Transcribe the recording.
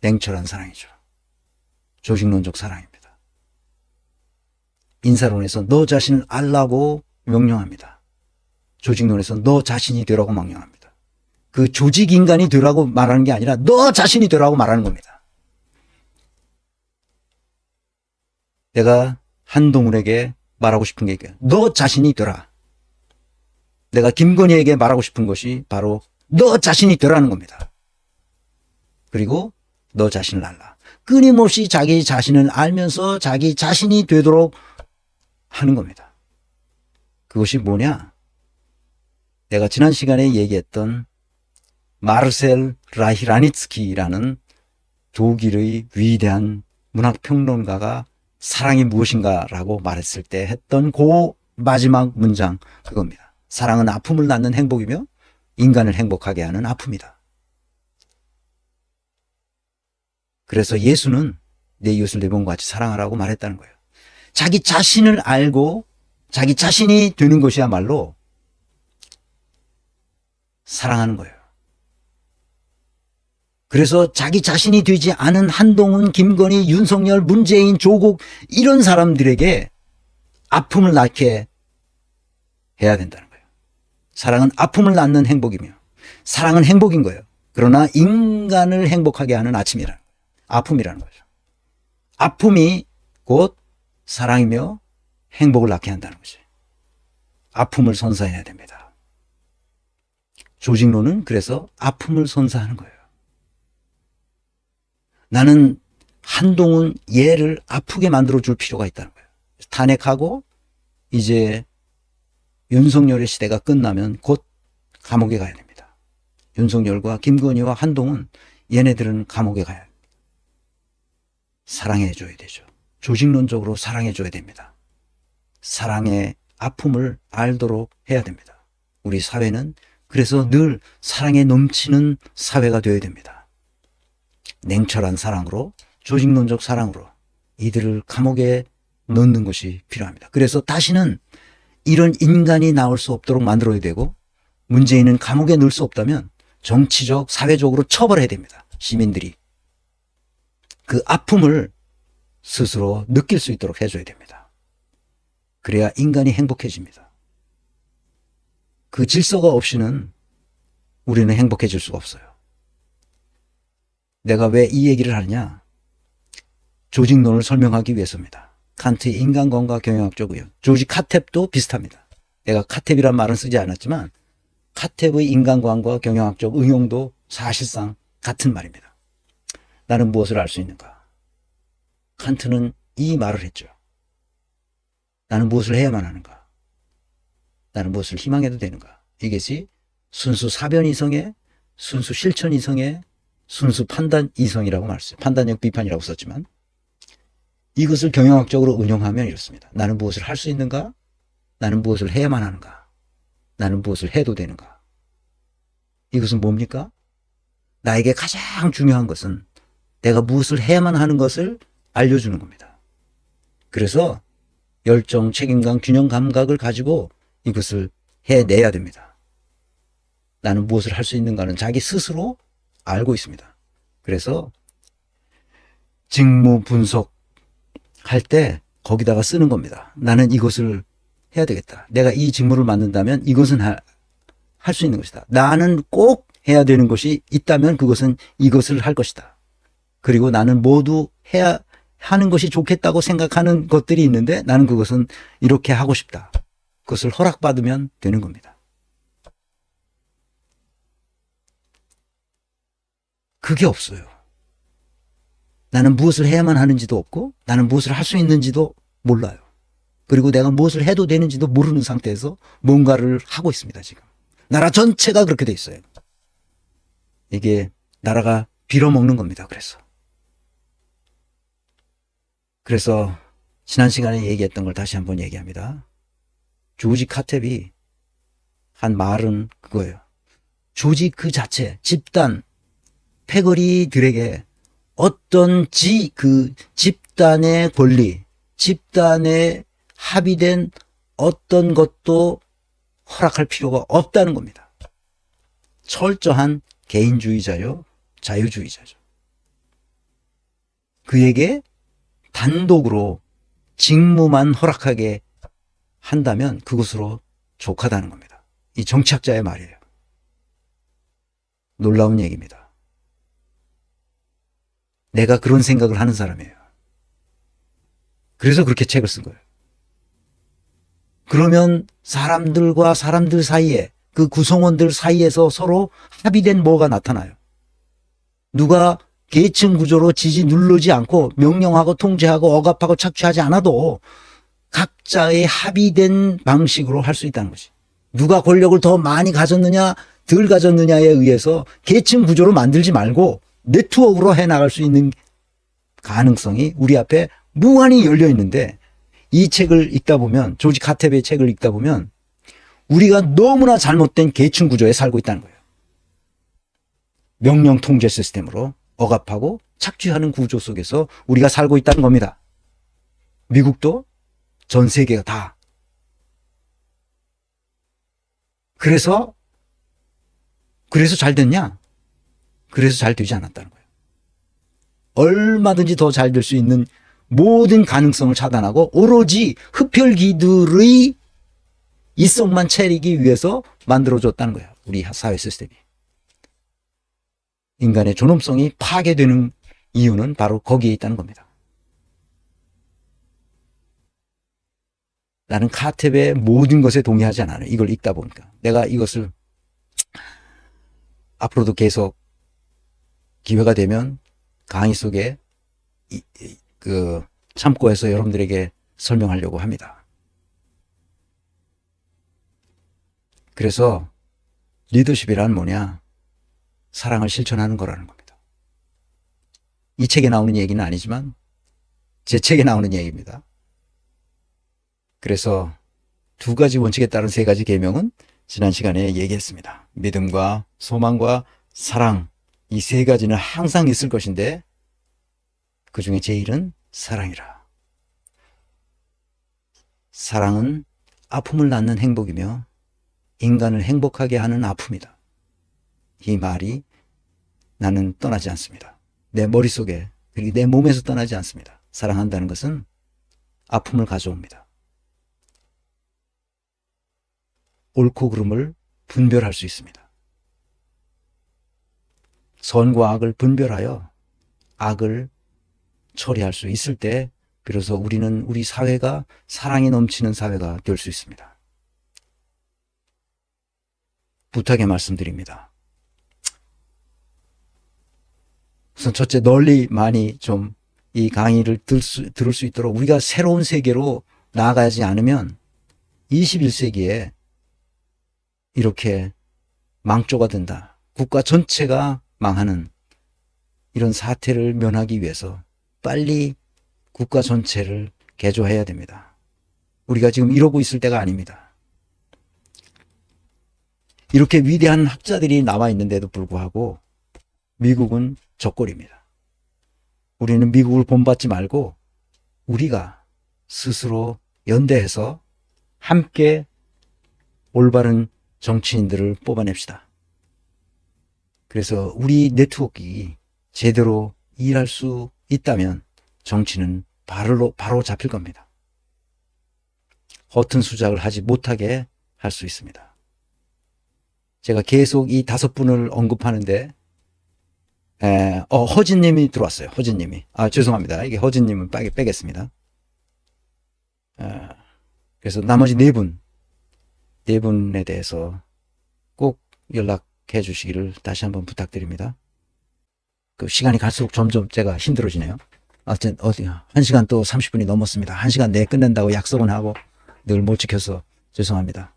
냉철한 사랑이죠. 조직론적 사랑입니다. 인사론에서 너 자신을 알라고 명령합니다. 조직론에서 너 자신이 되라고 명령합니다. 그 조직 인간이 되라고 말하는 게 아니라 너 자신이 되라고 말하는 겁니다. 내가 한동훈에게 말하고 싶은 게 이게 너 자신이 되라. 내가 김건희에게 말하고 싶은 것이 바로 너 자신이 되라는 겁니다. 그리고 너 자신을 알라. 끊임없이 자기 자신을 알면서 자기 자신이 되도록 하는 겁니다. 그것이 뭐냐? 내가 지난 시간에 얘기했던 마르셀 라히라니츠키라는 독일의 위대한 문학평론가가 사랑이 무엇인가라고 말했을 때 했던 그 마지막 문장 그겁니다. 사랑은 아픔을 낳는 행복이며 인간을 행복하게 하는 아픔이다. 그래서 예수는 내 이웃을 내 몸과 같이 사랑하라고 말했다는 거예요. 자기 자신을 알고 자기 자신이 되는 것이야말로 사랑하는 거예요. 그래서 자기 자신이 되지 않은 한동훈, 김건희, 윤석열, 문재인, 조국 이런 사람들에게 아픔을 낳게 해야 된다는 거예요. 사랑은 아픔을 낳는 행복이며 사랑은 행복인 거예요. 그러나 인간을 행복하게 하는 아침이라는 거예요. 아픔이라는 거죠. 아픔이 곧 사랑이며 행복을 낳게 한다는 거죠. 아픔을 선사해야 됩니다. 조직론은 그래서 아픔을 선사하는 거예요. 나는 한동훈 얘를 아프게 만들어줄 필요가 있다는 거예요. 탄핵하고 이제 윤석열의 시대가 끝나면 곧 감옥에 가야 됩니다. 윤석열과 김건희와 한동훈 얘네들은 감옥에 가야 합니다. 사랑해줘야 되죠. 조직론적으로 사랑해줘야 됩니다. 사랑의 아픔을 알도록 해야 됩니다. 우리 사회는 그래서 늘 사랑에 넘치는 사회가 되어야 됩니다. 냉철한 사랑으로 조직론적 사랑으로 이들을 감옥에 넣는 것이 필요합니다. 그래서 다시는 이런 인간이 나올 수 없도록 만들어야 되고 문재인은 감옥에 넣을 수 없다면 정치적 사회적으로 처벌해야 됩니다. 시민들이 그 아픔을 스스로 느낄 수 있도록 해줘야 됩니다. 그래야 인간이 행복해집니다. 그 질서가 없이는 우리는 행복해질 수가 없어요. 내가 왜 이 얘기를 하느냐? 조직론을 설명하기 위해서입니다. 칸트의 인간관과 경영학적 의견. 조지 카텝도 비슷합니다. 내가 카텝이란 말은 쓰지 않았지만 카텝의 인간관과 경영학적 응용도 사실상 같은 말입니다. 나는 무엇을 알 수 있는가? 칸트는 이 말을 했죠. 나는 무엇을 해야만 하는가? 나는 무엇을 희망해도 되는가? 이것이 순수 사변 이성의 순수 실천 이성의 순수 판단 이성이라고 말했어요. 판단력 비판이라고 썼지만 이것을 경영학적으로 응용하면 이렇습니다. 나는 무엇을 할 수 있는가? 나는 무엇을 해야만 하는가? 나는 무엇을 해도 되는가? 이것은 뭡니까? 나에게 가장 중요한 것은 내가 무엇을 해야만 하는 것을 알려주는 겁니다. 그래서 열정, 책임감, 균형 감각을 가지고 이것을 해내야 됩니다. 나는 무엇을 할 수 있는가는 자기 스스로 알고 있습니다. 그래서 직무 분석할 때 거기다가 쓰는 겁니다. 나는 이것을 해야 되겠다. 내가 이 직무를 맡는다면 이것은 할 수 있는 것이다. 나는 꼭 해야 되는 것이 있다면 그것은 이것을 할 것이다. 그리고 나는 모두 해야 하는 것이 좋겠다고 생각하는 것들이 있는데 나는 그것은 이렇게 하고 싶다. 그것을 허락받으면 되는 겁니다. 그게 없어요. 나는 무엇을 해야만 하는지도 없고 나는 무엇을 할 수 있는지도 몰라요. 그리고 내가 무엇을 해도 되는지도 모르는 상태에서 뭔가를 하고 있습니다. 지금 나라 전체가 그렇게 돼 있어요. 이게 나라가 빌어먹는 겁니다. 그래서 지난 시간에 얘기했던 걸 다시 한번 얘기합니다. 조지 카텝이 한 말은 그거예요. 조직 그 자체, 집단, 패거리들에게 어떤 그 집단의 권리, 집단에 합의된 어떤 것도 허락할 필요가 없다는 겁니다. 철저한 개인주의자요, 자유주의자죠. 그에게 단독으로 직무만 허락하게 한다면 그것으로 족하다는 겁니다. 이 정치학자의 말이에요. 놀라운 얘기입니다. 내가 그런 생각을 하는 사람이에요. 그래서 그렇게 책을 쓴 거예요. 그러면 사람들과 사람들 사이에, 그 구성원들 사이에서 서로 합의된 뭐가 나타나요. 누가 계층 구조로 누르지 않고 명령하고 통제하고 억압하고 착취하지 않아도 각자의 합의된 방식으로 할 수 있다는 거지. 누가 권력을 더 많이 가졌느냐 덜 가졌느냐에 의해서 계층 구조로 만들지 말고 네트워크로 해나갈 수 있는 가능성이 우리 앞에 무한히 열려 있는데, 이 책을 읽다 보면, 조지 카텝의 책을 읽다 보면 우리가 너무나 잘못된 계층 구조에 살고 있다는 거예요. 명령 통제 시스템으로 억압하고 착취하는 구조 속에서 우리가 살고 있다는 겁니다. 미국도 전 세계가 다. 그래서 잘 됐냐? 그래서 잘 되지 않았다는 거예요. 얼마든지 더 잘 될 수 있는 모든 가능성을 차단하고 오로지 흡혈귀들의 이성만 차리기 위해서 만들어줬다는 거예요. 우리 사회 시스템이. 인간의 존엄성이 파괴되는 이유는 바로 거기에 있다는 겁니다. 나는 카텝의 모든 것에 동의하지 않아요. 이걸 읽다 보니까. 내가 이것을 앞으로도 계속 기회가 되면 강의 속에 참고해서 여러분들에게 설명하려고 합니다. 그래서 리더십이란 뭐냐? 사랑을 실천하는 거라는 겁니다. 이 책에 나오는 얘기는 아니지만 제 책에 나오는 얘기입니다. 그래서 두 가지 원칙에 따른 세 가지 계명은 지난 시간에 얘기했습니다. 믿음과 소망과 사랑, 이 세 가지는 항상 있을 것인데 그 중에 제일은 사랑이라. 사랑은 아픔을 낳는 행복이며 인간을 행복하게 하는 아픔이다. 이 말이 나는 떠나지 않습니다. 내 머릿속에, 그리고 내 몸에서 떠나지 않습니다. 사랑한다는 것은 아픔을 가져옵니다. 옳고 그름을 분별할 수 있습니다. 선과 악을 분별하여 악을 처리할 수 있을 때 비로소 우리 사회가 사랑이 넘치는 사회가 될 수 있습니다. 부탁의 말씀드립니다. 우선 첫째, 널리 많이 좀 이 강의를 들을 수 있도록 우리가 새로운 세계로 나아가지 않으면 21세기에 이렇게 망조가 된다. 국가 전체가 망하는 이런 사태를 면하기 위해서 빨리 국가 전체를 개조해야 됩니다. 우리가 지금 이러고 있을 때가 아닙니다. 이렇게 위대한 학자들이 나와 있는데도 불구하고 미국은 적골입니다. 우리는 미국을 본받지 말고 우리가 스스로 연대해서 함께 올바른 정치인들을 뽑아냅시다. 그래서 우리 네트워크가 제대로 일할 수 있다면 정치는 바로 잡힐 겁니다. 허튼 수작을 하지 못하게 할 수 있습니다. 제가 계속 이 5분을 언급하는데 허진님이 들어왔어요. 허진님이. 죄송합니다. 이게 허진님은 빼겠습니다. 그래서 나머지 네 분에 대해서 꼭 연락해 주시기를 다시 한번 부탁드립니다. 그 시간이 갈수록 점점 제가 힘들어지네요. 하여튼 1시간 또 30분이 넘었습니다. 1시간 내에 끝낸다고 약속은 하고 늘 못 지켜서 죄송합니다.